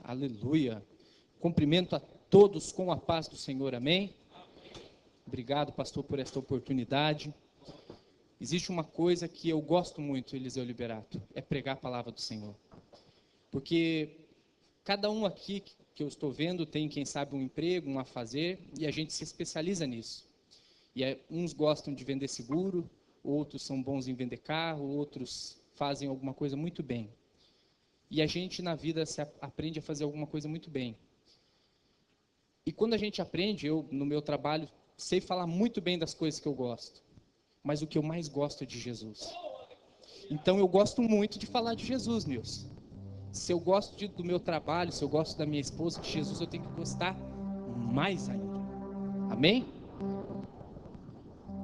Aleluia. Cumprimento a todos com a paz do Senhor, amém? Obrigado, pastor, por esta oportunidade. Existe uma coisa que eu gosto muito, Eliseu Liberato, é pregar a palavra do Senhor. Porque cada um aqui que eu estou vendo tem, quem sabe, um emprego, um a fazer, e a gente se especializa nisso. Uns gostam de vender seguro, outros são bons em vender carro, outros fazem alguma coisa muito bem. E a gente na vida aprende a fazer alguma coisa muito bem. E quando a gente aprende, eu no meu trabalho sei falar muito bem das coisas que eu gosto. Mas o que eu mais gosto é de Jesus. Então eu gosto muito de falar de Jesus, Nilson. Se eu gosto do meu trabalho, se eu gosto da minha esposa, de Jesus, eu tenho que gostar mais ainda. Amém?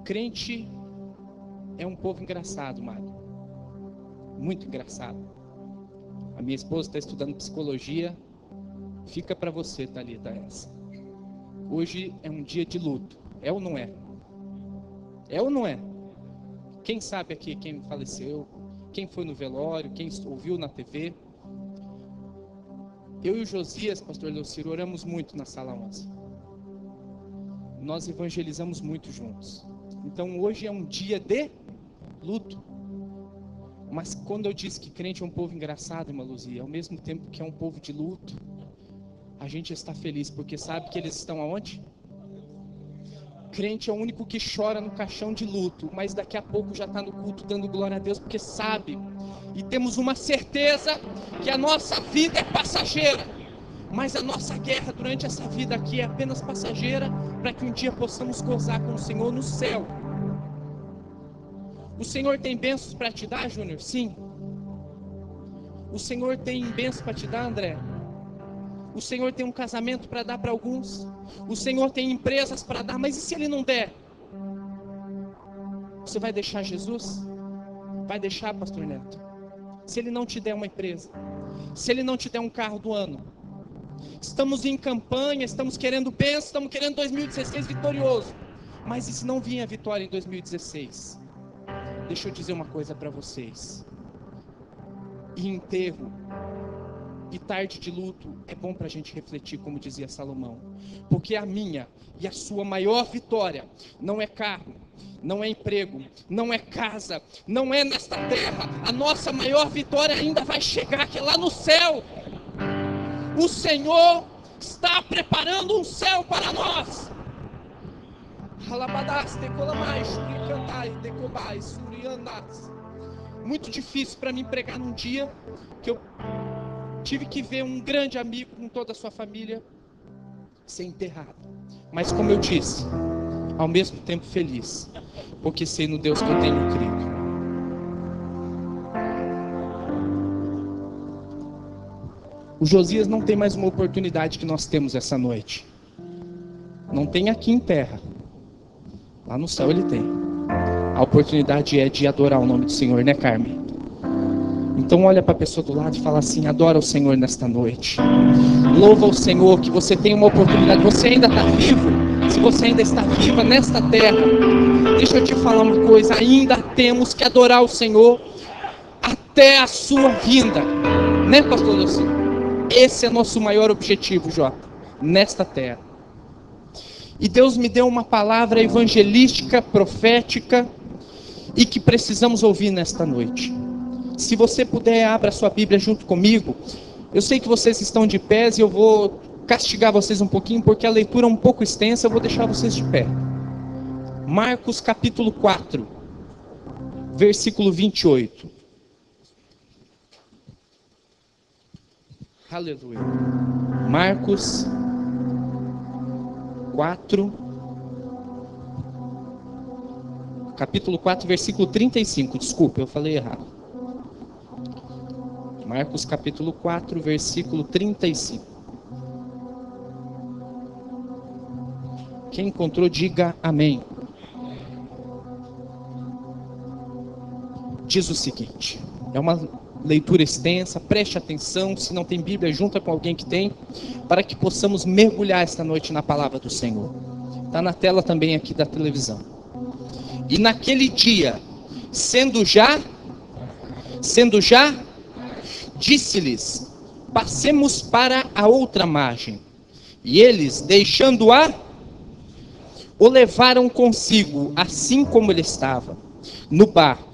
Crente é um povo engraçado, Mário. Muito engraçado. A minha esposa está estudando psicologia. Fica para você, Thalita, essa. Hoje é um dia de luto. É ou não é? É ou não é? Quem sabe aqui quem faleceu? Quem foi no velório? Quem ouviu na TV? Eu e o Josias, pastor Leociro, oramos muito na sala 11. Nós evangelizamos muito juntos. Então hoje é um dia de luto. Mas quando eu disse que crente é um povo engraçado, irmã Luzia, ao mesmo tempo que é um povo de luto, a gente está feliz, porque sabe que eles estão aonde? Crente é o único que chora no caixão de luto, mas daqui a pouco já está no culto dando glória a Deus, porque sabe, e temos uma certeza que a nossa vida é passageira, mas a nossa guerra durante essa vida aqui é apenas passageira, para que um dia possamos gozar com o Senhor no céu. O Senhor tem bênçãos para te dar, Júnior? Sim. O Senhor tem bênçãos para te dar, André? O Senhor tem um casamento para dar para alguns. O Senhor tem empresas para dar, mas e se Ele não der? Você vai deixar Jesus? Vai deixar, pastor Neto? Se Ele não te der uma empresa? Se Ele não te der um carro do ano? Estamos em campanha, estamos querendo bênção, estamos querendo 2016 vitorioso. Mas e se não vir a vitória em 2016? Deixa eu dizer uma coisa para vocês. E enterro e tarde de luto é bom para a gente refletir, como dizia Salomão. Porque a minha e a sua maior vitória não é carro, não é emprego, não é casa, não é nesta terra. A nossa maior vitória ainda vai chegar, que é lá no céu. O Senhor está preparando um céu para nós. Muito difícil para mim pregar num dia que eu tive que ver um grande amigo com toda a sua família ser enterrado. Mas como eu disse, ao mesmo tempo feliz, porque sei no Deus que eu tenho crido. O Josias não tem mais uma oportunidade que nós temos essa noite. Não tem aqui em terra. Lá no céu ele tem. A oportunidade é de adorar o nome do Senhor, né, Carmen? Então olha para a pessoa do lado e fala assim: adora o Senhor nesta noite. Louva o Senhor, que você tem uma oportunidade. Você ainda está vivo. Se você ainda está viva nesta terra, deixa eu te falar uma coisa. Ainda temos que adorar o Senhor até a sua vinda. Né, pastor Luciano? Esse é nosso maior objetivo, Jota, nesta terra. E Deus me deu uma palavra evangelística, profética, e que precisamos ouvir nesta noite. Se você puder, abra sua Bíblia junto comigo. Eu sei que vocês estão de pés e eu vou castigar vocês um pouquinho, porque a leitura é um pouco extensa, eu vou deixar vocês de pé. Marcos capítulo 4, versículo 28. Aleluia. Marcos 4, capítulo 4, versículo 35. Desculpa, eu falei errado. Marcos capítulo 4, versículo 35. Quem encontrou, diga amém. Diz o seguinte, é uma leitura extensa, preste atenção, se não tem Bíblia, junta com alguém que tem, para que possamos mergulhar esta noite na palavra do Senhor. Está na tela também aqui da televisão. E naquele dia, sendo já, disse-lhes: passemos para a outra margem. E eles, deixando-a, o levaram consigo, assim como ele estava, no barco.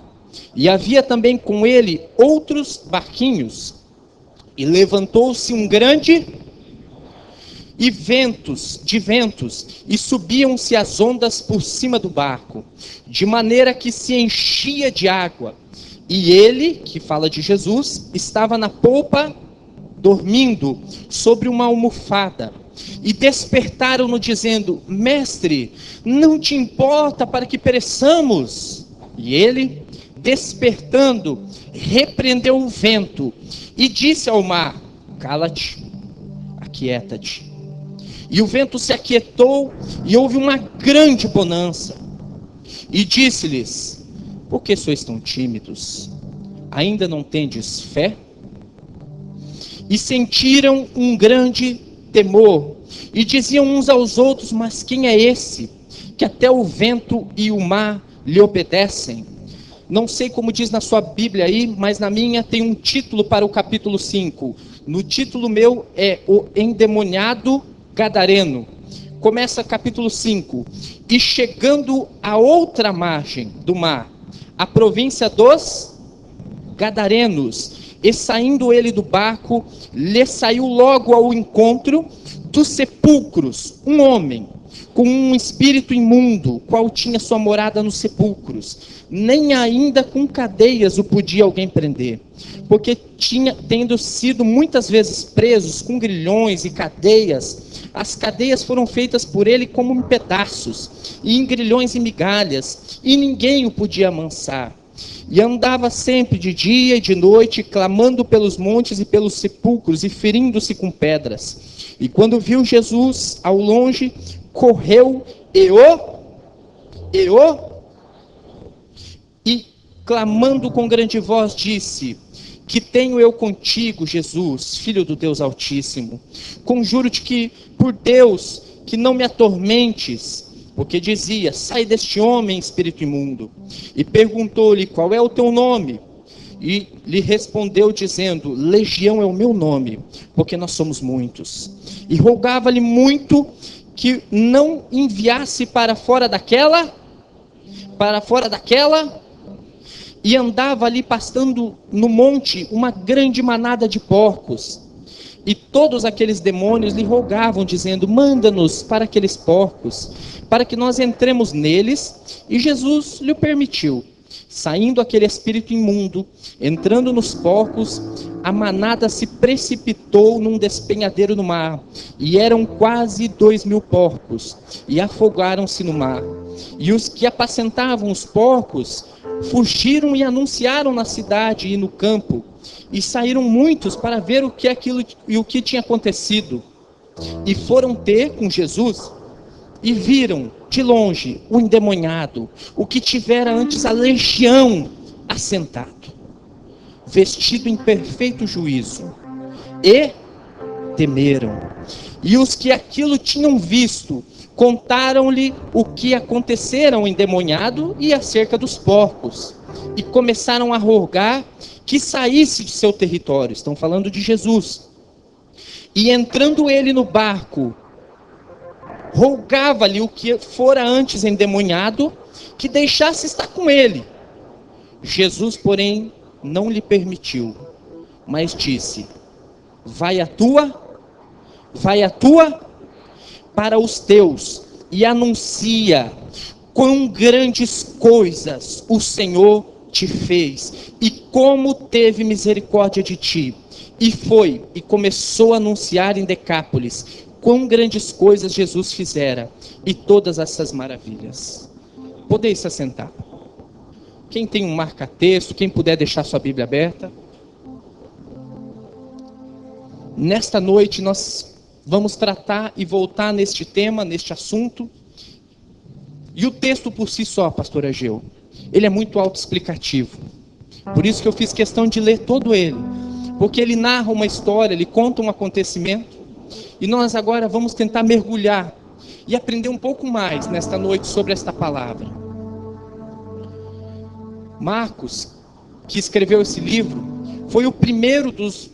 E havia também com ele outros barquinhos. E levantou-se um grande ventos, e subiam-se as ondas por cima do barco, de maneira que se enchia de água. E ele, que fala de Jesus, estava na polpa, dormindo sobre uma almofada. E despertaram-no dizendo: Mestre, não te importa para que pereçamos? E ele, despertando, repreendeu o vento e disse ao mar: Cala-te, aquieta-te. E o vento se aquietou e houve uma grande bonança. E disse-lhes: Por que sois tão tímidos? Ainda não tendes fé? E sentiram um grande temor, e diziam uns aos outros: Mas quem é esse, que até o vento e o mar lhe obedecem? Não sei como diz na sua Bíblia aí, mas na minha tem um título para o capítulo 5. No título meu é O Endemoniado Gadareno. Começa capítulo 5. E chegando à outra margem do mar, a província dos Gadarenos, e saindo ele do barco, lhe saiu logo ao encontro dos sepulcros um homem, com um espírito imundo, qual tinha sua morada nos sepulcros. Nem ainda com cadeias o podia alguém prender, porque tendo sido muitas vezes presos com grilhões e cadeias, as cadeias foram feitas por ele como em pedaços, e em grilhões e migalhas, e ninguém o podia amansar. E andava sempre de dia e de noite, clamando pelos montes e pelos sepulcros, e ferindo-se com pedras. E quando viu Jesus ao longe, correu e clamando com grande voz, disse: Que tenho eu contigo, Jesus, Filho do Deus Altíssimo? Conjuro-te que, por Deus, que não me atormentes. Porque dizia: Sai deste homem, espírito imundo. E perguntou-lhe: Qual é o teu nome? E lhe respondeu dizendo: Legião é o meu nome, porque nós somos muitos. E rogava-lhe muito que não enviasse para fora daquela, e andava ali pastando no monte uma grande manada de porcos. E todos aqueles demônios lhe rogavam, dizendo: Manda-nos para aqueles porcos, para que nós entremos neles. E Jesus lhe permitiu. Saindo aquele espírito imundo, entrando nos porcos, a manada se precipitou num despenhadeiro no mar, e eram quase 2.000 porcos, e afogaram-se no mar. E os que apacentavam os porcos fugiram e anunciaram na cidade e no campo, e saíram muitos para ver o que tinha acontecido. E foram ter com Jesus, e viram de longe o endemoniado, o que tivera antes a legião, assentado, vestido em perfeito juízo, e temeram. E os que aquilo tinham visto, contaram-lhe o que acontecera ao endemoniado e acerca dos porcos, e começaram a rogar que saísse de seu território. Estão falando de Jesus. E entrando ele no barco, rogava-lhe o que fora antes endemoniado, que deixasse estar com ele. Jesus, porém, não lhe permitiu, mas disse: Vai a tua para os teus, e anuncia quão grandes coisas o Senhor te fez, e como teve misericórdia de ti. E foi, e começou a anunciar em Decápolis quão grandes coisas Jesus fizera, e todas essas maravilhas. Podeis se assentar. Quem tem um marca-texto, quem puder deixar sua Bíblia aberta. Nesta noite nós vamos tratar e voltar neste tema, neste assunto. E o texto por si só, pastor Ageu, ele é muito autoexplicativo. Por isso que eu fiz questão de ler todo ele. Porque ele narra uma história, ele conta um acontecimento. E nós agora vamos tentar mergulhar e aprender um pouco mais nesta noite sobre esta palavra. Marcos, que escreveu esse livro, foi o primeiro dos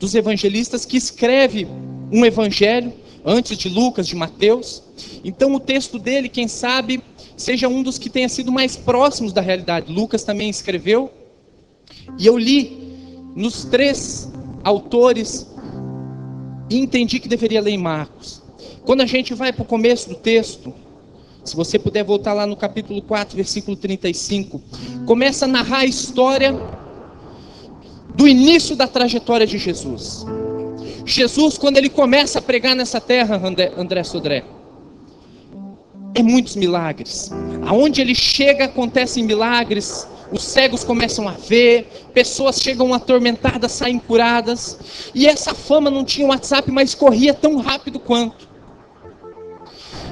dos evangelistas que escreve um evangelho antes de Lucas, de Mateus. Então o texto dele, quem sabe, seja um dos que tenha sido mais próximos da realidade. Lucas também escreveu. E eu li nos 3 autores e entendi que deveria ler em Marcos. Quando a gente vai para o começo do texto, se você puder voltar lá no capítulo 4, versículo 35, começa a narrar a história do início da trajetória de Jesus. Jesus, quando ele começa a pregar nessa terra, André Sodré, é muitos milagres. Aonde ele chega, acontecem milagres. Os cegos começam a ver, pessoas chegam atormentadas, saem curadas. E essa fama não tinha WhatsApp, mas corria tão rápido quanto.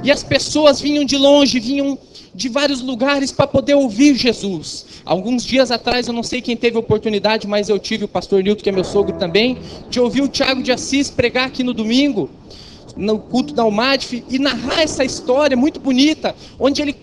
E as pessoas vinham de longe, vinham de vários lugares para poder ouvir Jesus. Alguns dias atrás, eu não sei quem teve a oportunidade, mas eu tive, o pastor Nilton, que é meu sogro também, de ouvir o Tiago de Assis pregar aqui no domingo, no culto da UMADF, e narrar essa história muito bonita, onde ele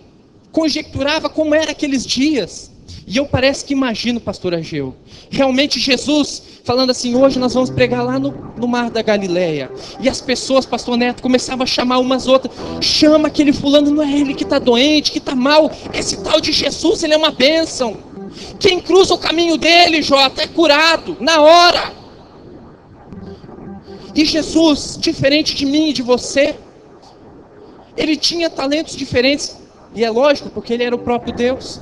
conjecturava como eram aqueles dias. E eu parece que imagino, pastor Ageu, realmente Jesus falando assim: hoje nós vamos pregar lá no Mar da Galileia. E as pessoas, pastor Neto, começavam a chamar umas outras: chama aquele fulano, não é ele que está doente, que está mal, esse tal de Jesus, ele é uma bênção. Quem cruza o caminho dele, Jota, é curado, na hora. E Jesus, diferente de mim e de você, ele tinha talentos diferentes, e é lógico, porque ele era o próprio Deus.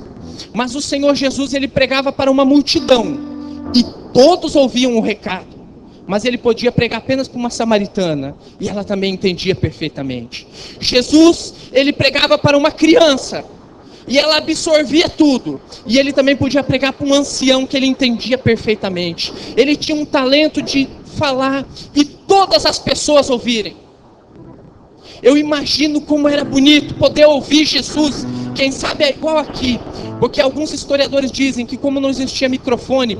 Mas o Senhor Jesus, ele pregava para uma multidão, e todos ouviam o recado. Mas ele podia pregar apenas para uma samaritana, e ela também entendia perfeitamente. Jesus, ele pregava para uma criança, e ela absorvia tudo. E ele também podia pregar para um ancião, que ele entendia perfeitamente. Ele tinha um talento de falar, e todas as pessoas ouvirem. Eu imagino como era bonito poder ouvir Jesus. Quem sabe é igual aqui, porque alguns historiadores dizem que como não existia microfone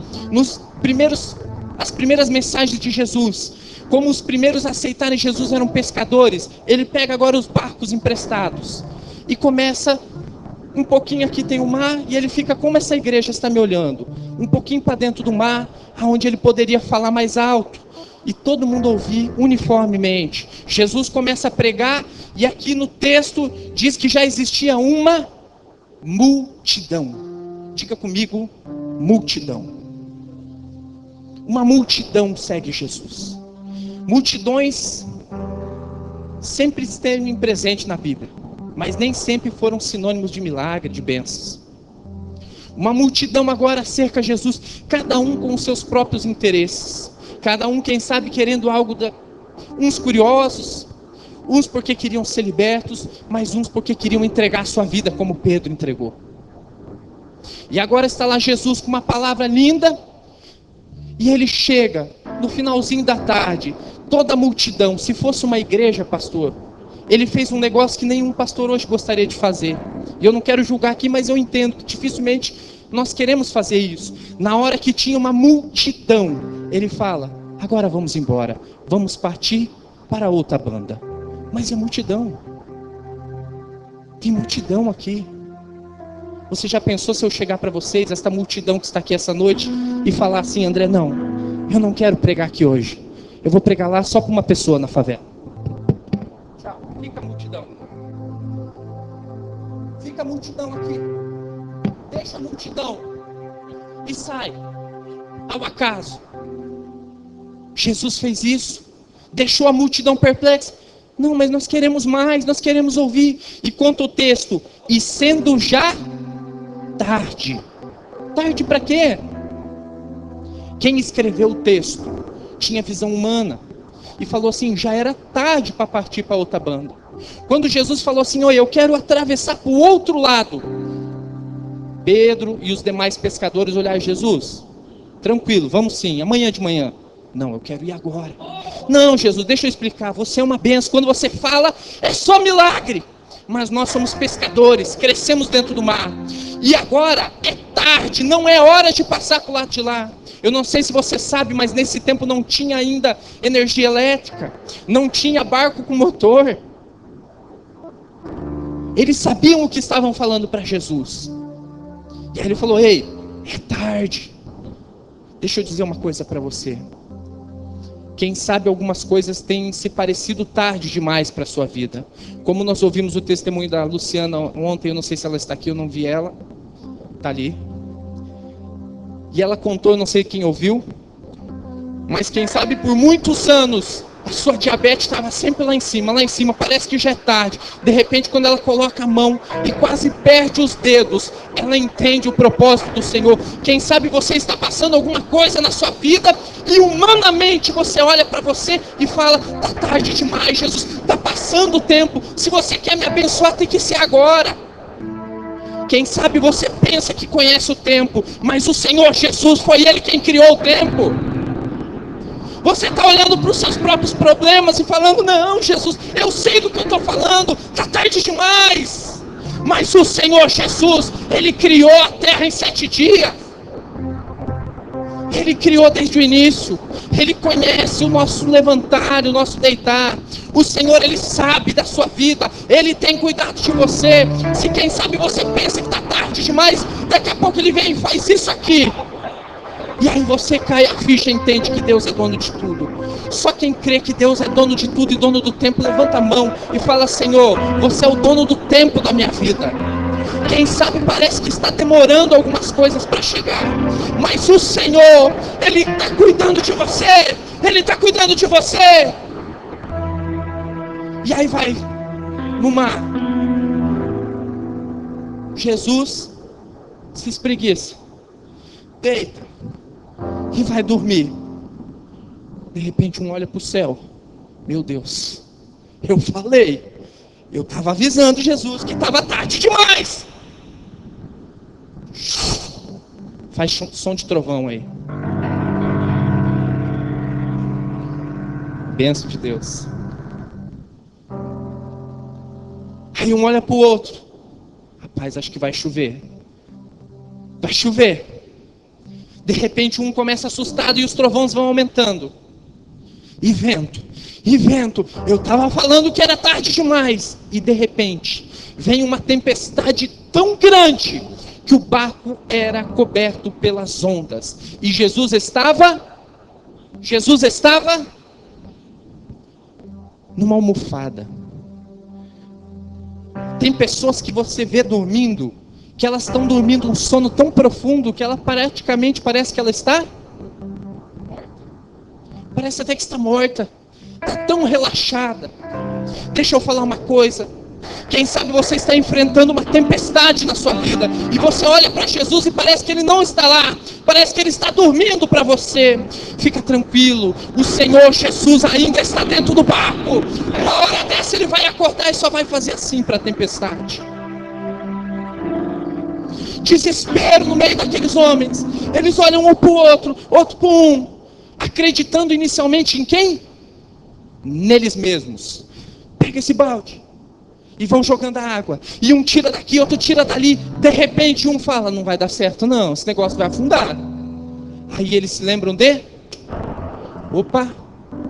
as primeiras mensagens de Jesus, como os primeiros a aceitarem Jesus eram pescadores, ele pega agora os barcos emprestados e começa, um pouquinho aqui tem o mar, e ele fica como essa igreja está me olhando, um pouquinho para dentro do mar, aonde ele poderia falar mais alto e todo mundo ouvir uniformemente. Jesus começa a pregar, e aqui no texto diz que já existia uma multidão. Diga comigo, multidão. Uma multidão segue Jesus. Multidões sempre esteve presente na Bíblia, mas nem sempre foram sinônimos de milagre, de bênçãos. Uma multidão agora cerca Jesus, cada um com os seus próprios interesses, cada um, quem sabe, querendo algo, uns curiosos, uns porque queriam ser libertos, mas uns porque queriam entregar sua vida como Pedro entregou. E agora está lá Jesus com uma palavra linda, e ele chega no finalzinho da tarde, toda a multidão. Se fosse uma igreja, pastor, ele fez um negócio que nenhum pastor hoje gostaria de fazer. E eu não quero julgar aqui, mas eu entendo que dificilmente nós queremos fazer isso. Na hora que tinha uma multidão, ele fala: agora vamos embora, vamos partir para outra banda. Mas é multidão. Tem multidão aqui. Você já pensou se eu chegar para vocês, esta multidão que está aqui essa noite, e falar assim: André, não, eu não quero pregar aqui hoje, eu vou pregar lá só para uma pessoa na favela. Tchau, fica a multidão. Fica a multidão aqui. Deixa a multidão e sai ao acaso. Jesus fez isso, deixou a multidão perplexa. Não, mas nós queremos mais, nós queremos ouvir. E conta o texto: e sendo já tarde. Tarde para quê? Quem escreveu o texto tinha visão humana e falou assim: já era tarde para partir para outra banda. Quando Jesus falou assim: oi, eu quero atravessar para o outro lado, Pedro e os demais pescadores olharam: Jesus, tranquilo, vamos sim, amanhã de manhã. Não, eu quero ir agora. Não, Jesus, deixa eu explicar, você é uma benção, quando você fala é só milagre. Mas nós somos pescadores, crescemos dentro do mar, e agora é tarde, não é hora de passar para o lado de lá. Eu não sei se você sabe, mas nesse tempo não tinha ainda energia elétrica, não tinha barco com motor. Eles sabiam o que estavam falando para Jesus. E aí ele falou: ei, é tarde. Deixa eu dizer uma coisa para você. Quem sabe algumas coisas têm se parecido tarde demais para a sua vida. Como nós ouvimos o testemunho da Luciana ontem, eu não sei se ela está aqui, eu não vi ela. Está ali. E ela contou, eu não sei quem ouviu, mas quem sabe por muitos anos a sua diabetes estava sempre lá em cima, parece que já é tarde. De repente, quando ela coloca a mão e quase perde os dedos, ela entende o propósito do Senhor. Quem sabe você está passando alguma coisa na sua vida e humanamente você olha para você e fala: está tarde demais, Jesus, está passando o tempo. Se você quer me abençoar, tem que ser agora. Quem sabe você pensa que conhece o tempo, mas o Senhor Jesus foi Ele quem criou o tempo. Você está olhando para os seus próprios problemas e falando: não, Jesus, eu sei do que eu estou falando, está tarde demais. Mas o Senhor Jesus, Ele criou a terra em 7 dias. Ele criou desde o início. Ele conhece o nosso levantar, o nosso deitar. O Senhor, Ele sabe da sua vida. Ele tem cuidado de você. Se quem sabe você pensa que está tarde demais, daqui a pouco Ele vem e faz isso aqui. E aí você cai a ficha e entende que Deus é dono de tudo. Só quem crê que Deus é dono de tudo e dono do tempo, levanta a mão e fala: Senhor, você é o dono do tempo da minha vida. Quem sabe parece que está demorando algumas coisas para chegar, mas o Senhor, Ele está cuidando de você. Ele está cuidando de você. E aí vai no mar. Jesus se espreguiça, deita e vai dormir. De repente um olha para o céu: meu Deus, eu falei, eu estava avisando Jesus que estava tarde demais. Faz som de trovão aí. Bênção de Deus. Aí um olha para o outro: rapaz, acho que vai chover. Vai chover. De repente um começa assustado e os trovões vão aumentando. E vento, e vento. Eu estava falando que era tarde demais. E de repente vem uma tempestade tão grande que o barco era coberto pelas ondas. E Jesus estava numa almofada. Tem pessoas que você vê dormindo, que elas estão dormindo um sono tão profundo que ela praticamente parece que ela está morta. Parece até que está morta. Está tão relaxada. Deixa eu falar uma coisa. Quem sabe você está enfrentando uma tempestade na sua vida e você olha para Jesus e parece que Ele não está lá. Parece que Ele está dormindo para você. Fica tranquilo. O Senhor Jesus ainda está dentro do barco. Uma hora dessa Ele vai acordar e só vai fazer assim para a tempestade. Desespero no meio daqueles homens. Eles olham um para o outro para um, acreditando inicialmente em quem? Neles mesmos. Pega esse balde e vão jogando a água. E um tira daqui, outro tira dali. De repente um fala: não vai dar certo não, esse negócio vai afundar. Aí eles se lembram de: opa,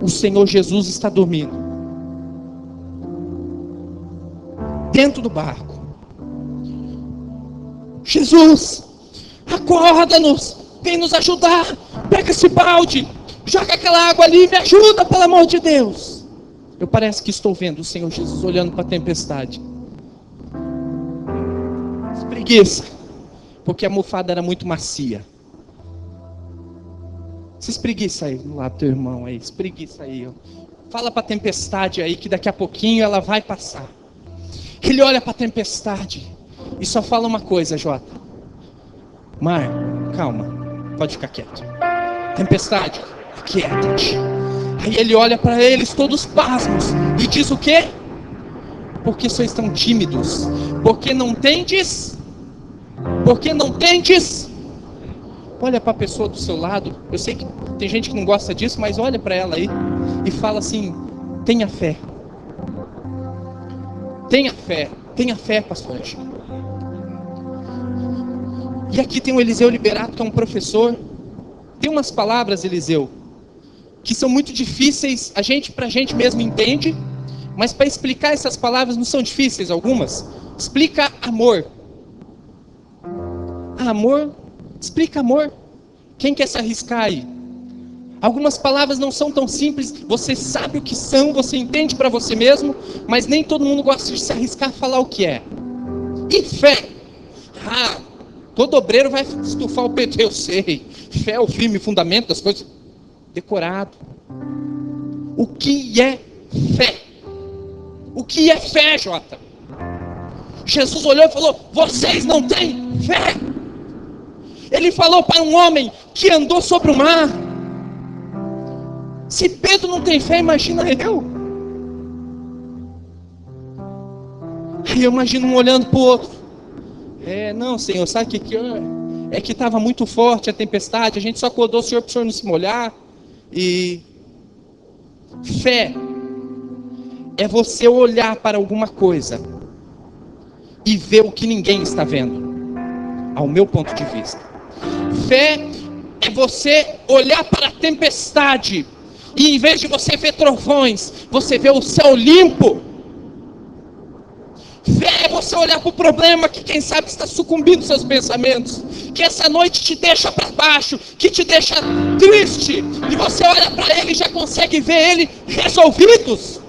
o Senhor Jesus está dormindo dentro do barco. Jesus, acorda-nos, vem nos ajudar. Pega esse balde, joga aquela água ali, me ajuda, pelo amor de Deus. Eu parece que estou vendo o Senhor Jesus olhando para a tempestade. Espreguiça, porque a almofada era muito macia. Se espreguiça aí do lado do teu irmão aí, espreguiça aí. Ó. Fala para a tempestade aí que daqui a pouquinho ela vai passar. Ele olha para a tempestade e só fala uma coisa: Jota, mar, calma, pode ficar quieto. Tempestade, aquieta-te. Aí ele olha para eles todos pasmos e diz o quê? Porque sois tão tímidos? Porque não tendes? Porque não tendes? Olha para a pessoa do seu lado. Eu sei que tem gente que não gosta disso, mas olha para ela aí e fala assim: tenha fé. Tenha fé, pastor. E aqui tem o Eliseu Liberato, que é um professor. Tem umas palavras, Eliseu, que são muito difíceis, pra gente mesmo entende, mas para explicar essas palavras não são difíceis algumas. Explica amor. Amor, explica amor. Quem quer se arriscar aí? Algumas palavras não são tão simples, você sabe o que são, você entende para você mesmo, mas nem todo mundo gosta de se arriscar a falar o que é. E fé? Ah, todo obreiro vai estufar o peito, eu sei. Fé é o firme fundamento das coisas. Decorado. O que é fé? O que é fé, Jota? Jesus olhou e falou: vocês não têm fé. Ele falou para um homem que andou sobre o mar. Se Pedro não tem fé, imagina eu. Aí eu imagino um olhando para o outro. Não, Senhor, sabe o que é que estava muito forte a tempestade, a gente só acordou o Senhor para o Senhor não se molhar. E fé é você olhar para alguma coisa e ver o que ninguém está vendo, ao meu ponto de vista. Fé é você olhar para a tempestade e em vez de você ver trovões, você vê o céu limpo. Fé é você olhar para o problema que quem sabe está sucumbindo aos seus pensamentos, que essa noite te deixa para baixo, que te deixa triste, e você olha para ele e já consegue ver ele resolvidos.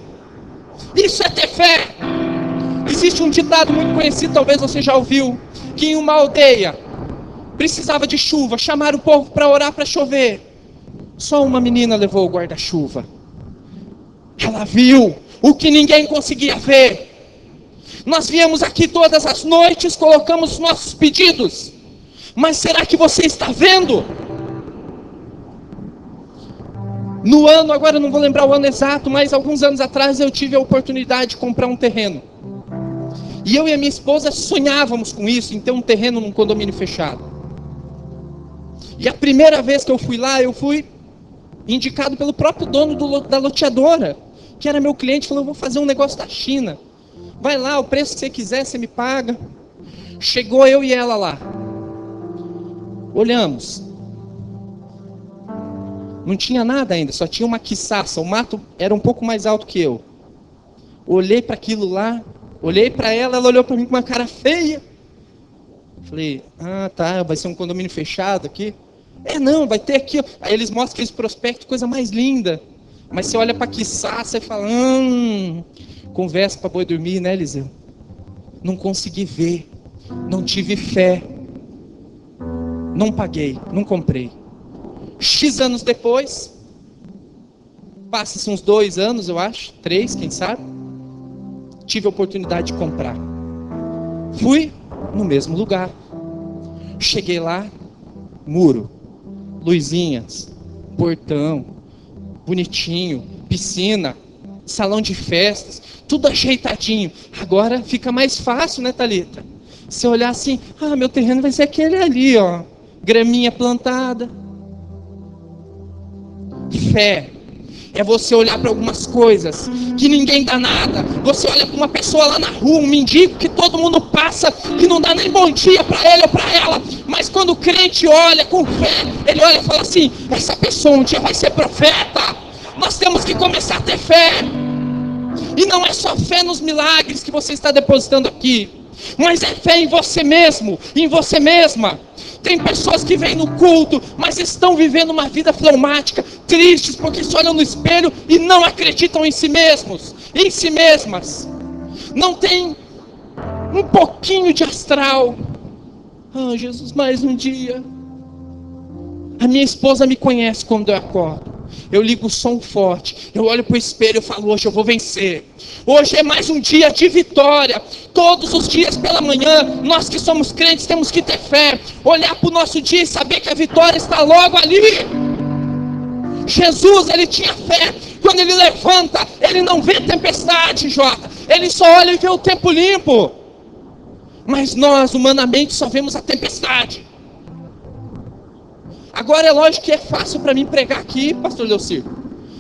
Isso é ter fé. Existe um ditado muito conhecido, talvez você já ouviu, que em uma aldeia precisava de chuva, chamaram o povo para orar para chover. Só uma menina levou o guarda-chuva. Ela viu o que ninguém conseguia ver. Nós viemos aqui todas as noites, colocamos nossos pedidos. Mas será que você está vendo? No ano, agora eu não vou lembrar o ano exato, mas alguns anos atrás eu tive a oportunidade de comprar um terreno. E eu e a minha esposa sonhávamos com isso, em ter um terreno num condomínio fechado. E a primeira vez que eu fui lá, eu fui indicado pelo próprio dono da loteadora, que era meu cliente, falou: eu vou fazer um negócio da China. Vai lá, o preço que você quiser, você me paga. Chegou eu e ela lá. Olhamos. Não tinha nada ainda, só tinha uma quiçaça. O mato era um pouco mais alto que eu. Olhei para aquilo lá, olhei para ela, ela olhou para mim com uma cara feia. Falei: tá, vai ser um condomínio fechado aqui? Não, vai ter aqui. Aí eles mostram aqueles prospectos, coisa mais linda. Mas você olha para a quiçaça e fala: conversa para boi dormir, né, Eliseu? Não consegui ver, não tive fé, não paguei, não comprei. X anos depois, passa-se uns 2 anos, eu acho, 3, quem sabe, tive a oportunidade de comprar. Fui no mesmo lugar. Cheguei lá, muro, luzinhas, portão, bonitinho, piscina, salão de festas, tudo ajeitadinho. Agora fica mais fácil, né, Thalita? Você olhar assim: meu terreno vai ser aquele ali, ó, graminha plantada. Fé é você olhar para algumas coisas que ninguém dá nada. Você olha para uma pessoa lá na rua, um mendigo que todo mundo passa, que não dá nem bom dia para ele ou para ela. Mas quando o crente olha com fé, ele olha e fala assim: essa pessoa um dia vai ser profeta. Nós temos que começar a ter fé. E não é só fé nos milagres que você está depositando aqui, mas é fé em você mesmo, em você mesma. Tem pessoas que vêm no culto, mas estão vivendo uma vida fleumática, tristes, porque se olham no espelho e não acreditam em si mesmos, em si mesmas. Não tem um pouquinho de astral. Jesus, mais um dia. A minha esposa me conhece quando eu acordo. Eu ligo o som forte, eu olho para o espelho e falo: hoje eu vou vencer. Hoje é mais um dia de vitória. Todos os dias pela manhã, nós que somos crentes temos que ter fé. Olhar para o nosso dia e saber que a vitória está logo ali. Jesus, ele tinha fé. Quando ele levanta, ele não vê tempestade, Jota. Ele só olha e vê o tempo limpo. Mas nós, humanamente, só vemos a tempestade. Agora é lógico que é fácil para mim pregar aqui, pastor Leocir.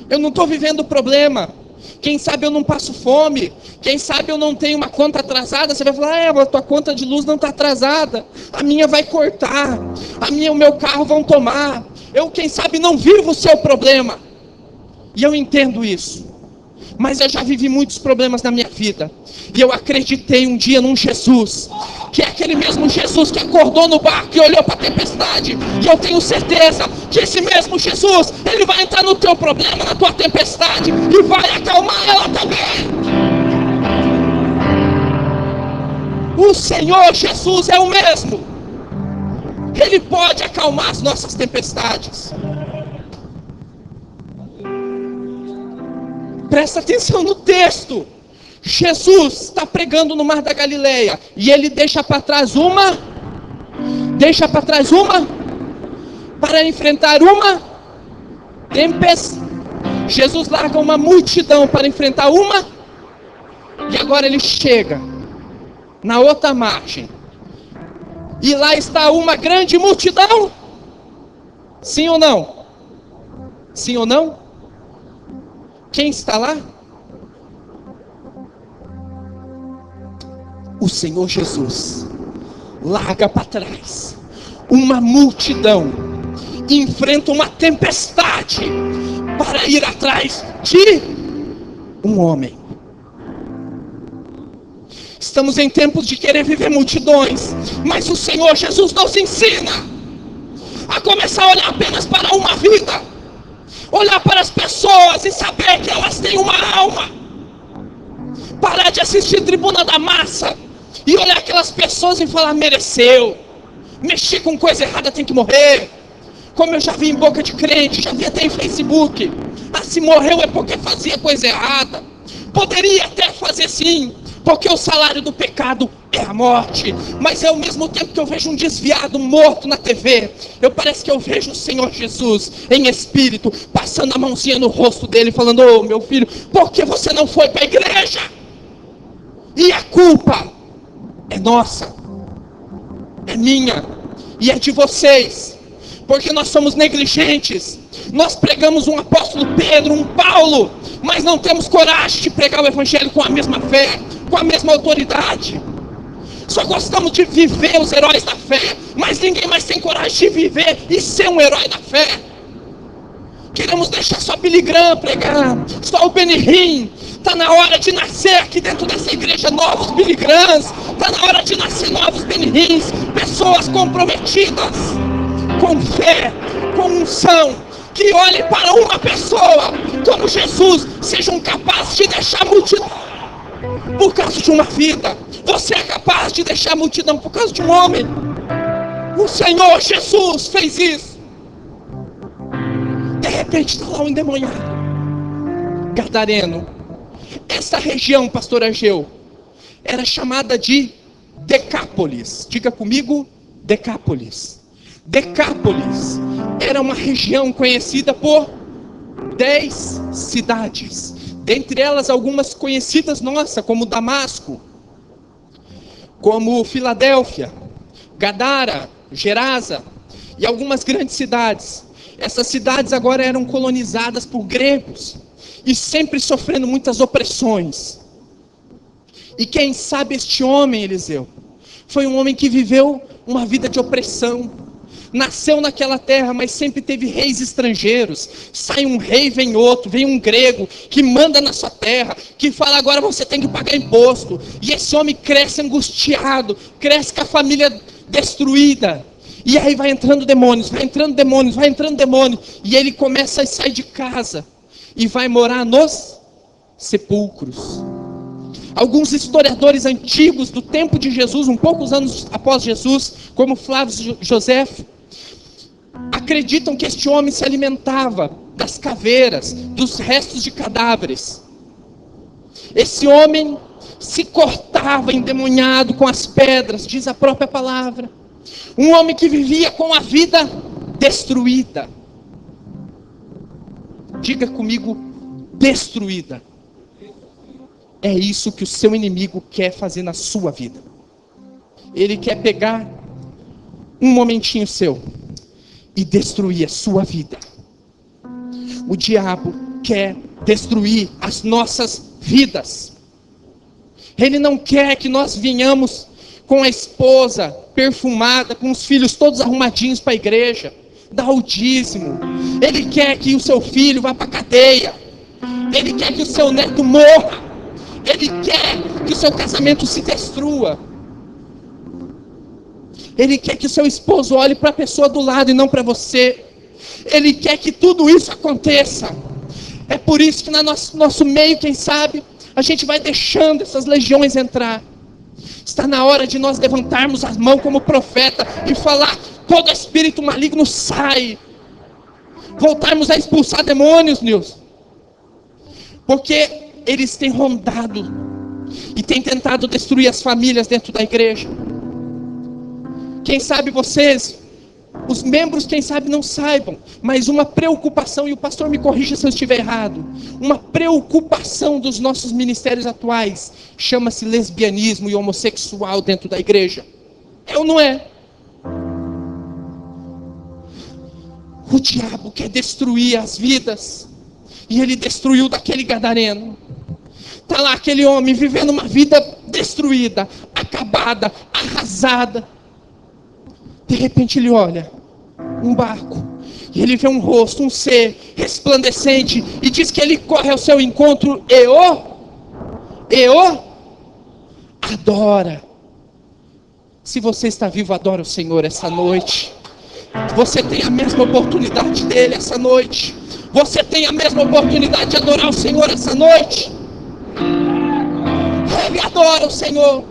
Eu não estou vivendo o problema. Quem sabe eu não passo fome. Quem sabe eu não tenho uma conta atrasada. Você vai falar: a tua conta de luz não está atrasada. A minha vai cortar. O meu carro vão tomar. Eu, quem sabe, não vivo o seu problema. E eu entendo isso. Mas eu já vivi muitos problemas na minha vida. E eu acreditei um dia num Jesus, que é aquele mesmo Jesus que acordou no barco e olhou para a tempestade. E eu tenho certeza que esse mesmo Jesus, ele vai entrar no teu problema, na tua tempestade, e vai acalmar ela também. O Senhor Jesus é o mesmo. Ele pode acalmar as nossas tempestades. Presta atenção no texto. Jesus está pregando no Mar da Galileia e ele deixa para trás uma para enfrentar uma tempestade. Jesus larga uma multidão para enfrentar uma, e agora ele chega na outra margem e lá está uma grande multidão. Sim ou não? Sim ou não? Quem está lá? O Senhor Jesus larga para trás uma multidão, enfrenta uma tempestade para ir atrás de um homem. Estamos em tempos de querer viver multidões, mas o Senhor Jesus nos ensina a começar a olhar apenas para uma vida, olhar para as pessoas e saber que elas têm uma alma. Parar de assistir Tribuna da Massa e olhar aquelas pessoas e falar: mereceu, mexer com coisa errada tem que morrer. Como eu já vi em boca de crente, já vi até em Facebook: ah, se morreu é porque fazia coisa errada. Poderia até fazer sim, porque o salário do pecado é a morte. Mas ao mesmo tempo que eu vejo um desviado morto na TV, parece que eu vejo o Senhor Jesus em espírito, passando a mãozinha no rosto dele, falando: ô meu filho, por que você não foi para a igreja? E a culpa é nossa, é minha e é de vocês, porque nós somos negligentes. Nós pregamos um apóstolo Pedro, um Paulo, mas não temos coragem de pregar o evangelho com a mesma fé, com a mesma autoridade. Só gostamos de viver os heróis da fé, mas ninguém mais tem coragem de viver e ser um herói da fé. Queremos deixar só Billy Graham pregar, só o Benny Hinn. Está na hora de nascer aqui dentro dessa igreja novos Billy Grahams. Está na hora de nascer novos Benny Hinns, pessoas comprometidas com fé, com unção, que olhem para uma pessoa como Jesus, sejam capazes de deixar a multidão por causa de uma vida. Você é capaz de deixar a multidão por causa de um homem? O Senhor Jesus fez isso. De repente está lá um endemoniado, gadareno. Essa região, pastor Ageu, era chamada de Decápolis. Diga comigo, Decápolis. Decápolis era uma região conhecida por 10 cidades. Dentre elas, algumas conhecidas nossas, como Damasco, como Filadélfia, Gadara, Gerasa e algumas grandes cidades. Essas cidades agora eram colonizadas por gregos e sempre sofrendo muitas opressões. E quem sabe este homem, Eliseu, foi um homem que viveu uma vida de opressão. Nasceu naquela terra, mas sempre teve reis estrangeiros. Sai um rei, vem outro, vem um grego que manda na sua terra, que fala: agora você tem que pagar imposto. E esse homem cresce angustiado, cresce com a família destruída. E aí vai entrando demônios, vai entrando demônios, vai entrando demônios. E ele começa a sair de casa e vai morar nos sepulcros. Alguns historiadores antigos do tempo de Jesus, poucos anos após Jesus, como Flávio Josefo, acreditam que este homem se alimentava das caveiras, dos restos de cadáveres. Esse homem se cortava endemoniado com as pedras, diz a própria palavra. Um homem que vivia com a vida destruída. Diga comigo, destruída. É isso que o seu inimigo quer fazer na sua vida. Ele quer pegar um momentinho seu e destruir a sua vida. O diabo quer destruir as nossas vidas. Ele não quer que nós venhamos com a esposa perfumada, com os filhos todos arrumadinhos para a igreja, dar o dízimo. Ele quer que o seu filho vá para a cadeia. Ele quer que o seu neto morra. Ele quer que o seu casamento se destrua. Ele quer que o seu esposo olhe para a pessoa do lado e não para você. Ele quer que tudo isso aconteça. É por isso que no nosso meio, quem sabe, a gente vai deixando essas legiões entrar. Está na hora de nós levantarmos as mãos como profeta e falar: todo espírito maligno sai. Voltarmos a expulsar demônios, Nilson. Porque eles têm rondado e têm tentado destruir as famílias dentro da igreja. Quem sabe vocês, os membros, quem sabe não saibam, mas uma preocupação, e o pastor me corrija se eu estiver errado, uma preocupação dos nossos ministérios atuais, chama-se lesbianismo e homossexual dentro da igreja. É ou não é? O diabo quer destruir as vidas, e ele destruiu daquele gadareno. Está lá aquele homem vivendo uma vida destruída, acabada, arrasada. De repente ele olha um barco, e ele vê um rosto, um ser resplandecente, e diz que ele corre ao seu encontro e o adora. Se você está vivo, adora o Senhor essa noite. Você tem a mesma oportunidade dele essa noite. Você tem a mesma oportunidade de adorar o Senhor essa noite. Ele adora o Senhor.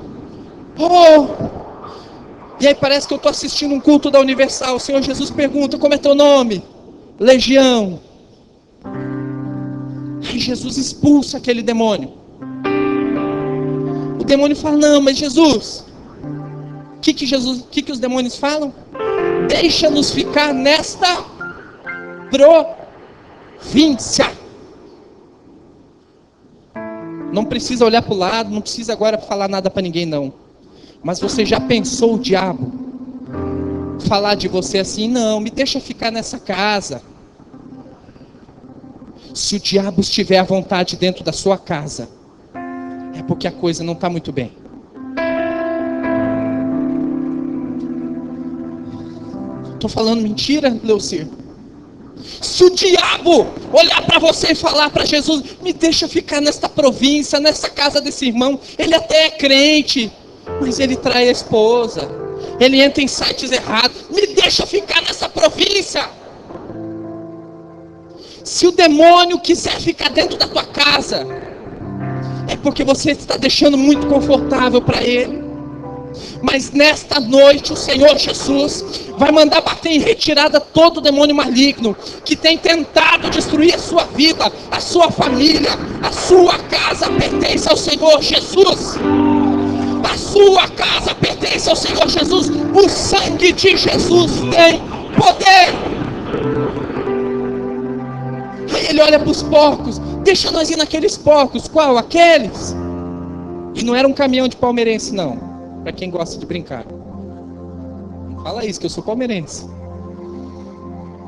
E aí parece que eu estou assistindo um culto da Universal. O Senhor Jesus pergunta: como é teu nome? Legião. Aí Jesus expulsa aquele demônio. O demônio fala: não, mas Jesus, o que os demônios falam? Deixa-nos ficar nesta província. Não precisa olhar para o lado, não precisa agora falar nada para ninguém não. Mas você já pensou o diabo falar de você assim: não, me deixa ficar nessa casa. Se o diabo estiver à vontade dentro da sua casa, é porque a coisa não está muito bem. Estou falando mentira, Leucir? Se o diabo olhar para você e falar para Jesus: me deixa ficar nesta província, nessa casa desse irmão, ele até é crente, mas ele trai a esposa, ele entra em sites errados, me deixa ficar nessa província. Se o demônio quiser ficar dentro da tua casa, é porque você está deixando muito confortável para ele. Mas nesta noite o Senhor Jesus vai mandar bater em retirada todo demônio maligno que tem tentado destruir a sua vida, a sua família. A sua casa pertence ao Senhor Jesus. A sua casa pertence ao Senhor Jesus. O sangue de Jesus tem poder. Aí ele olha para os porcos: deixa nós ir naqueles porcos. Qual? Aqueles? E não era um caminhão de palmeirense não, para quem gosta de brincar. Fala isso, que eu sou palmeirense.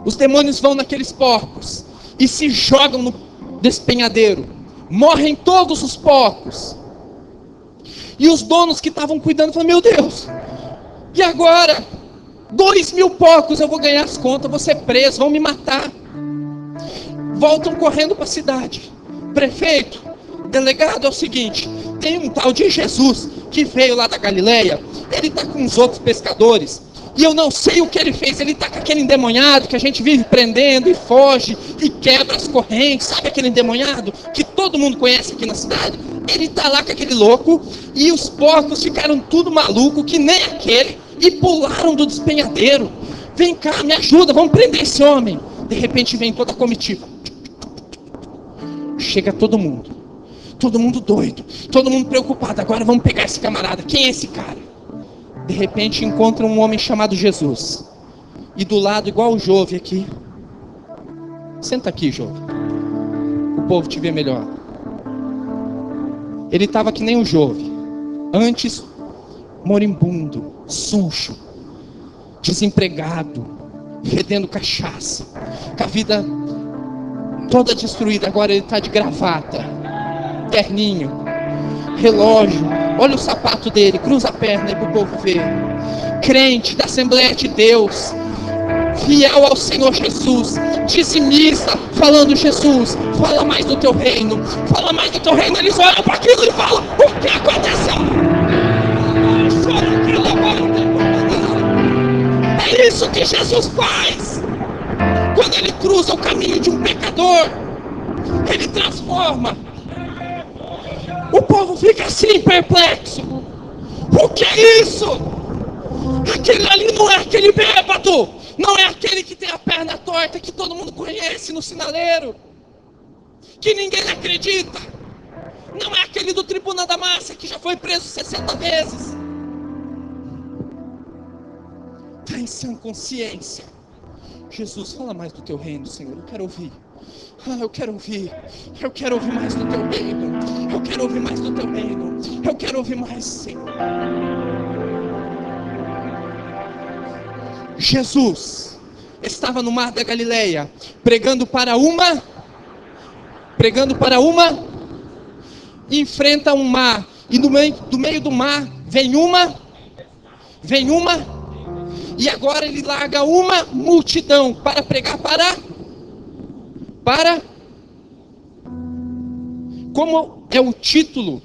Os demônios vão naqueles porcos e se jogam no despenhadeiro. Morrem todos os porcos. E os donos que estavam cuidando falam: meu Deus, e agora? 2.000 porcos, eu vou ganhar as contas, vou ser preso, vão me matar. Voltam correndo para a cidade. Prefeito, delegado, é o seguinte: tem um tal de Jesus que veio lá da Galileia. Ele está com os outros pescadores e eu não sei o que ele fez. Ele está com aquele endemoniado que a gente vive prendendo e foge e quebra as correntes. Sabe aquele endemoniado que todo mundo conhece aqui na cidade? Ele está lá com aquele louco, e os porcos ficaram tudo maluco, que nem aquele, e pularam do despenhadeiro. Vem cá, me ajuda, vamos prender esse homem. De repente vem toda a comitiva. Chega todo mundo doido, todo mundo preocupado. Agora vamos pegar esse camarada. Quem é esse cara? De repente encontra um homem chamado Jesus, e do lado, igual o Jove aqui. Senta aqui, Jove, o povo te vê melhor. Ele estava que nem o Jove, antes moribundo, sujo, desempregado, fedendo cachaça, com a vida toda destruída. Agora ele está de gravata, terninho, relógio. Olha o sapato dele, cruza a perna aí para o povo ver. Crente da Assembleia de Deus, fiel ao Senhor Jesus, dizimista, falando: Jesus, fala mais do teu reino, fala mais do teu reino. Eles olham para aquilo e falam: o que aconteceu? É isso que Jesus faz. Quando ele cruza o caminho de um pecador, ele transforma. O povo fica assim, perplexo. O que é isso? Aquele ali não é aquele bêbado, não é aquele que tem a perna torta, que todo mundo conhece no sinaleiro, que ninguém acredita. Não é aquele do Tribuna da Massa, que já foi preso 60 vezes. Está em sã consciência. Jesus, fala mais do teu reino, Senhor. Eu quero ouvir. Eu quero ouvir. Eu quero ouvir mais do teu reino. Eu quero ouvir mais do teu reino. Eu quero ouvir mais, Senhor. Jesus estava no mar da Galileia, pregando para uma, enfrenta um mar, e do meio do mar vem uma, e agora ele larga uma multidão para pregar para, como é o título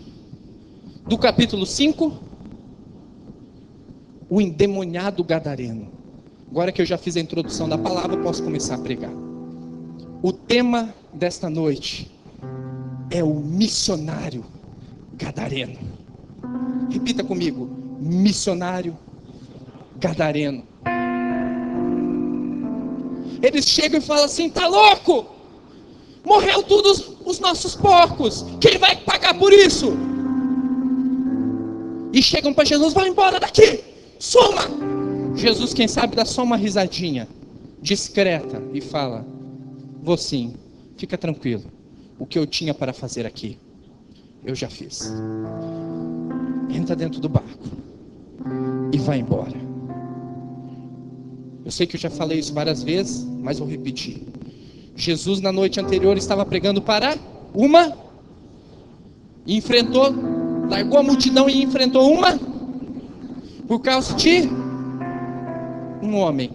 do capítulo 5? O endemoniado gadareno. Agora que eu já fiz a introdução da palavra, posso começar a pregar. O tema desta noite é o missionário gadareno. Repita comigo: missionário gadareno. Eles chegam e falam assim: tá louco? Morreu todos os nossos porcos, quem vai pagar por isso? E chegam para Jesus: vai embora daqui, suma. Jesus, quem sabe, dá só uma risadinha discreta e fala: vou sim, fica tranquilo, o que eu tinha para fazer aqui, eu já fiz. Entra dentro do barco e vai embora. Eu sei que eu já falei isso várias vezes, mas vou repetir. Jesus na noite anterior estava pregando para uma, e enfrentou, largou a multidão e enfrentou uma, por causa de um homem,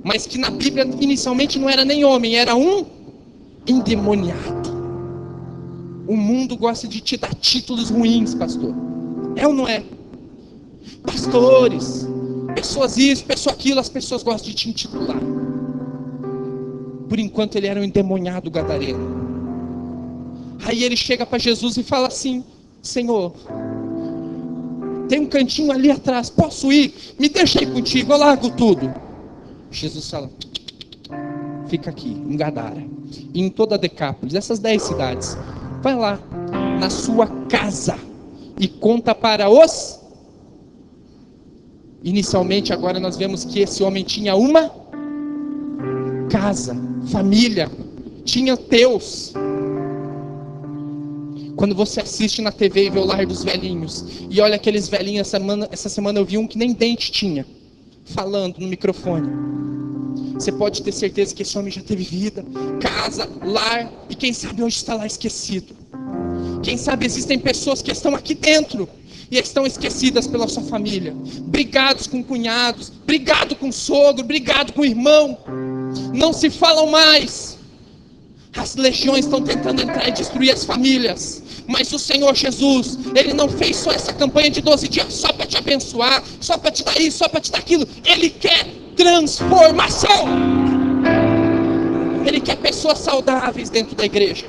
mas que na Bíblia inicialmente não era nem homem, era um endemoniado. O mundo gosta de te dar títulos ruins, pastor. É ou não é? Pastores, pessoas isso, pessoa aquilo, as pessoas gostam de te intitular. Por enquanto ele era um endemoniado gadareno. Aí ele chega para Jesus e fala assim: Senhor, tem um cantinho ali atrás, posso ir? Me deixa aí contigo, eu largo tudo. Jesus fala: fica aqui, em Gadara, e em toda a Decápolis, essas 10 cidades. Vai lá, na sua casa, e conta para os... Inicialmente, agora nós vemos que esse homem tinha uma casa, família, tinha Deus. Quando você assiste na TV e vê o lar dos velhinhos, e olha aqueles velhinhos, essa semana eu vi um que nem dente tinha, falando no microfone. Você pode ter certeza que esse homem já teve vida, casa, lar, e quem sabe hoje está lá esquecido. Quem sabe existem pessoas que estão aqui dentro e estão esquecidas pela sua família, brigados com cunhados, brigado com sogro, brigado com irmão, não se falam mais. As legiões estão tentando entrar e destruir as famílias, mas o Senhor Jesus, Ele não fez só essa campanha de 12 dias só para te abençoar, só para te dar isso, só para te dar aquilo. Ele quer transformação. Ele quer pessoas saudáveis dentro da igreja.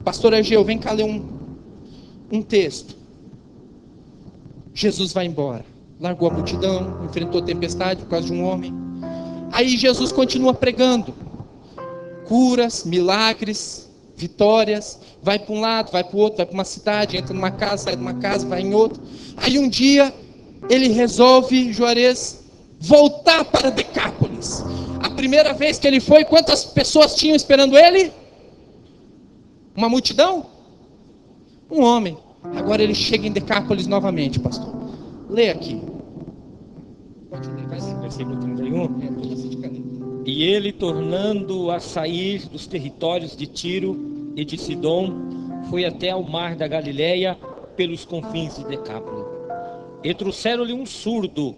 Pastor Ageu, vem cá ler um texto. Jesus vai embora, largou a multidão, enfrentou a tempestade por causa de um homem. Aí Jesus continua pregando curas, milagres, vitórias. Vai para um lado, vai para o outro, vai para uma cidade, entra numa casa, sai de uma casa, vai em outra. Aí um dia ele resolve, Juarez, voltar para Decápolis. A primeira vez que ele foi, quantas pessoas tinham esperando ele? Uma multidão? Um homem. Agora ele chega em Decápolis novamente, pastor. Lê aqui. Pode ler, versículo 31. E ele, tornando a sair dos territórios de Tiro e de Sidom, foi até ao mar da Galileia, pelos confins de Decápolis. E trouxeram-lhe um surdo,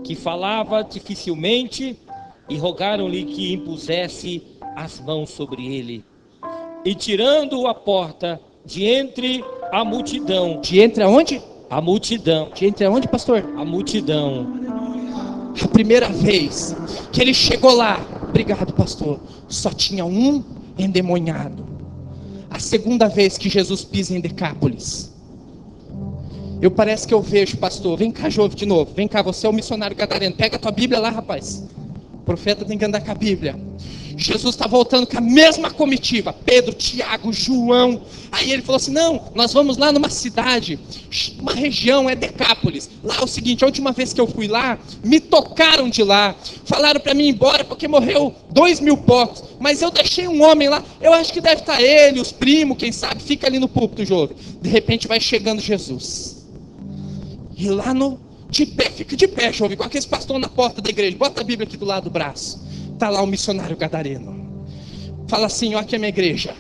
que falava dificilmente, e rogaram-lhe que impusesse as mãos sobre ele. E tirando-o à porta, de entre a multidão. De entre aonde? A multidão. De entre aonde, pastor? A multidão. A primeira vez que ele chegou lá, obrigado, pastor, só tinha um endemoniado. A segunda vez que Jesus pisa em Decápolis, parece que eu vejo, pastor, vem cá, Jove, de novo, vem cá, você é o missionário gadareno, pega a tua Bíblia lá, rapaz. O profeta tem que andar com a Bíblia. Jesus está voltando com a mesma comitiva, Pedro, Tiago, João. Aí ele falou assim, não, nós vamos lá numa cidade, uma região, é Decápolis. Lá é o seguinte, a última vez que eu fui lá, me tocaram de lá, falaram para mim ir embora, porque morreu 2.000 porcos, mas eu deixei um homem lá, eu acho que deve estar ele, os primos, quem sabe, fica ali no púlpito, jovem. De repente vai chegando Jesus, e lá de pé, fica de pé, jovem, com aqueles pastores na porta da igreja, bota a Bíblia aqui do lado do braço. Está lá o missionário gadareno. Fala assim, ó, aqui é a minha igreja.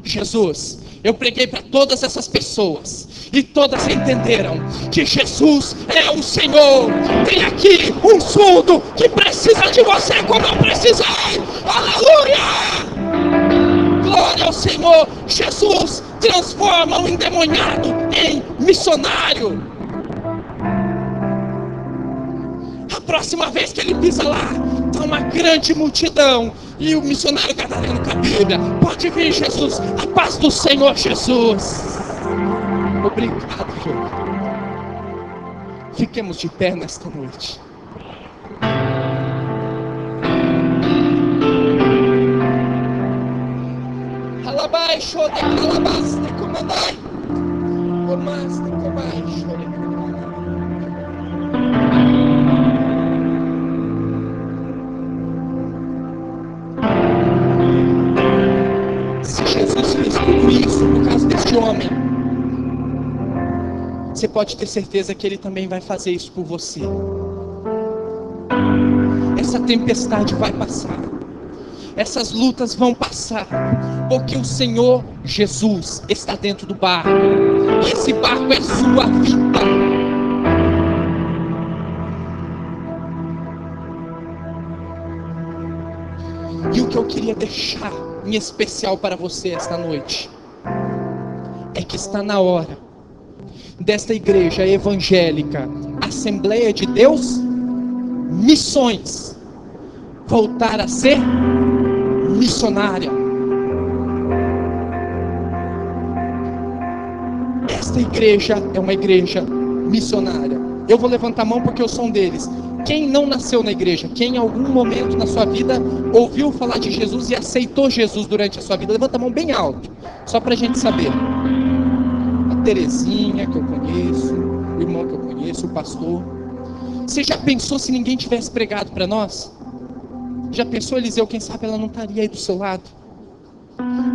Jesus, eu preguei para todas essas pessoas, e todas entenderam que Jesus é o Senhor. Tem aqui um surdo que precisa de você como eu precisei. Aleluia! Glória ao Senhor. Jesus transforma o endemoniado em missionário. A próxima vez que ele pisa lá, está uma grande multidão, e o missionário gadareno com a Bíblia, pode vir, Jesus, a paz do Senhor Jesus. Obrigado, Senhor. Fiquemos de pé nesta noite. Alabai, chore, alabaste, comandai, comaste, comai, chore. Se Jesus fez tudo isso por causa deste homem, você pode ter certeza que Ele também vai fazer isso por você. Essa tempestade vai passar, essas lutas vão passar, porque o Senhor Jesus está dentro do barco, e esse barco é sua vida. E o que eu queria deixar em especial para você esta noite é que está na hora desta igreja evangélica, Assembleia de Deus, Missões, voltar a ser missionária. Esta igreja é uma igreja missionária. Eu vou levantar a mão porque eu sou um deles. Quem não nasceu na igreja, quem em algum momento na sua vida ouviu falar de Jesus e aceitou Jesus durante a sua vida, levanta a mão bem alto, só para a gente saber. A Terezinha, que eu conheço, o irmão que eu conheço, o pastor. Você já pensou se ninguém tivesse pregado para nós? Já pensou, Eliseu, quem sabe ela não estaria aí do seu lado?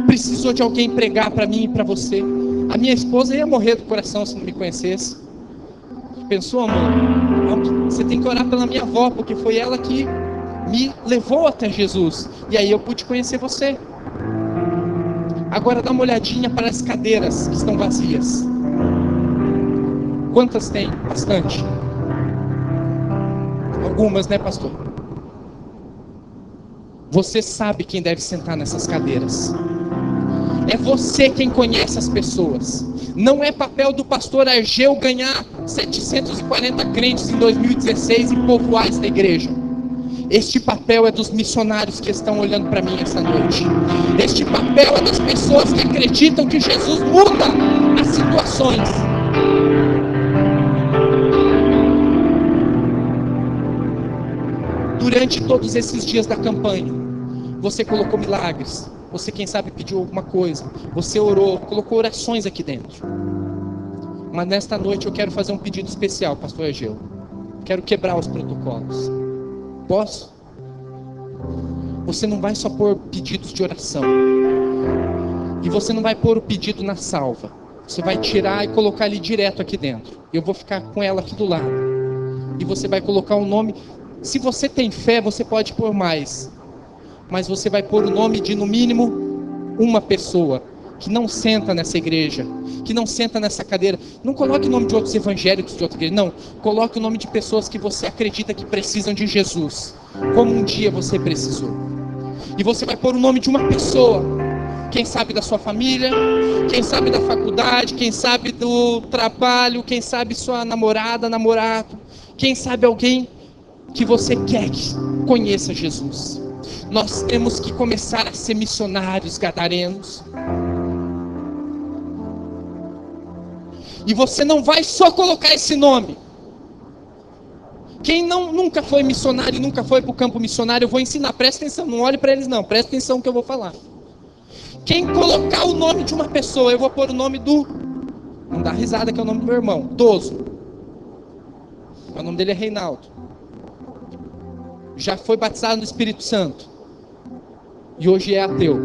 Precisou de alguém pregar para mim e para você. A minha esposa ia morrer do coração se não me conhecesse. Pensou, amor? Você tem que orar pela minha avó, porque foi ela que me levou até Jesus, e aí eu pude conhecer você. Agora dá uma olhadinha para as cadeiras que estão vazias. Quantas tem? Bastante. Algumas, né, pastor? Você sabe quem deve sentar nessas cadeiras. É você quem conhece as pessoas. Não é papel do pastor Argeu ganhar 740 crentes em 2016 e povoar esta igreja. Este papel é dos missionários que estão olhando para mim essa noite. Este papel é das pessoas que acreditam que Jesus muda as situações. Durante todos esses dias da campanha, você colocou milagres. Você, quem sabe, pediu alguma coisa. Você orou, colocou orações aqui dentro. Mas nesta noite eu quero fazer um pedido especial, pastor Egeu. Quero quebrar os protocolos. Posso? Você não vai só pôr pedidos de oração. E você não vai pôr o pedido na salva. Você vai tirar e colocar ali direto aqui dentro. Eu vou ficar com ela aqui do lado. E você vai colocar o nome. Se você tem fé, você pode pôr mais. Mas você vai pôr o nome de, no mínimo, uma pessoa. que não senta nessa igreja, que não senta nessa cadeira. Não coloque o nome de outros evangélicos de outra igreja, não. Coloque o nome de pessoas que você acredita que precisam de Jesus, como um dia você precisou. E você vai pôr o nome de uma pessoa, quem sabe da sua família, quem sabe da faculdade, quem sabe do trabalho, quem sabe sua namorada, namorado, quem sabe alguém que você quer que conheça Jesus. Nós temos que começar a ser missionários gadarenos. E você não vai só colocar esse nome. Quem nunca foi missionário e nunca foi para o campo missionário, eu vou ensinar, presta atenção, não olhe para eles não, presta atenção no que eu vou falar. Quem colocar o nome de uma pessoa, eu vou pôr o nome do, não dá risada que é o nome do meu irmão, Toso. O nome dele é Reinaldo. Já foi batizado no Espírito Santo. E hoje é ateu.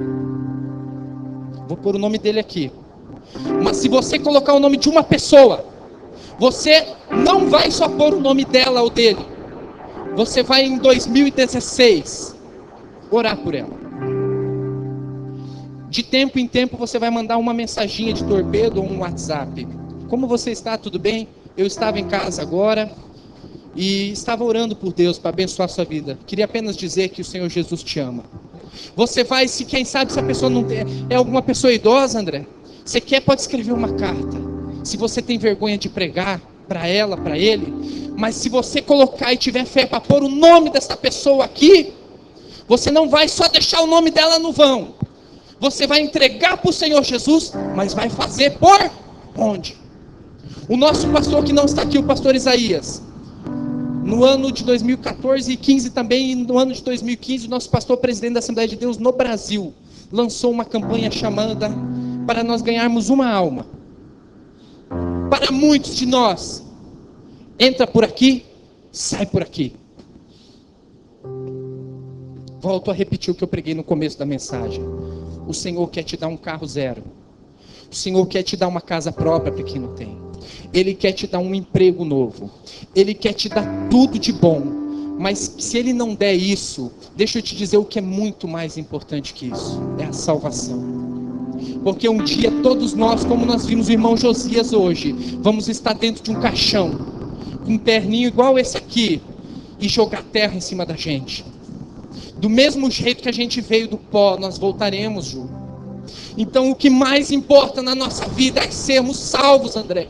Vou pôr o nome dele aqui. Mas se você colocar o nome de uma pessoa, você não vai só pôr o nome dela ou dele. Você vai em 2016 orar por ela. De tempo em tempo você vai mandar uma mensaginha de torpedo ou um WhatsApp. Como você está? Tudo bem? Eu estava em casa agora e estava orando por Deus para abençoar a sua vida. Queria apenas dizer que o Senhor Jesus te ama. Você vai, se quem sabe se a pessoa não tem, é alguma pessoa idosa, André, você quer, pode escrever uma carta. Se você tem vergonha de pregar para ela, para ele, mas se você colocar e tiver fé para pôr o nome dessa pessoa aqui, você não vai só deixar o nome dela no vão. Você vai entregar para o Senhor Jesus, mas vai fazer por onde? O nosso pastor que não está aqui, o pastor Isaías, no ano de 2014 e 15 também, e no ano de 2015, o nosso pastor presidente da Assembleia de Deus no Brasil lançou uma campanha chamada para nós ganharmos uma alma. Para muitos de nós, entra por aqui, sai por aqui. Volto a repetir o que eu preguei no começo da mensagem. O Senhor quer te dar um carro zero. O Senhor quer te dar uma casa própria para quem não tem. Ele quer te dar um emprego novo. Ele quer te dar tudo de bom. Mas se Ele não der isso, deixa eu te dizer o que é muito mais importante que isso. É a salvação. Porque um dia todos nós, como nós vimos o irmão Josias hoje, vamos estar dentro de um caixão, com um terninho igual esse aqui, e jogar terra em cima da gente. Do mesmo jeito que a gente veio do pó, nós voltaremos, Ju. Então o que mais importa na nossa vida é sermos salvos, André.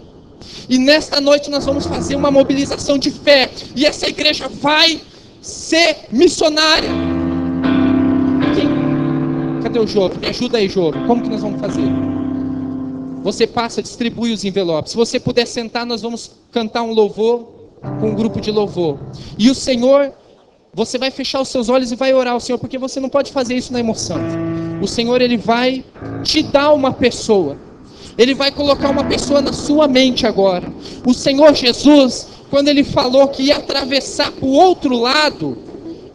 E nesta noite nós vamos fazer uma mobilização de fé. E essa igreja vai ser missionária. Cadê o Jovem? Me ajuda aí, Jovem. Como que nós vamos fazer? Você passa, distribui os envelopes. Se você puder sentar, nós vamos cantar um louvor com um grupo de louvor. E o Senhor, você vai fechar os seus olhos e vai orar ao Senhor, porque você não pode fazer isso na emoção. O Senhor, Ele vai te dar uma pessoa. Ele vai colocar uma pessoa na sua mente agora. O Senhor Jesus, quando Ele falou que ia atravessar para o outro lado,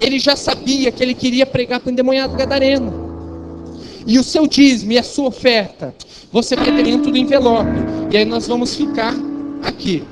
Ele já sabia que Ele queria pregar para o endemoniado gadareno. E o seu dízimo e a sua oferta, você vai ter dentro do envelope. E aí nós vamos ficar aqui.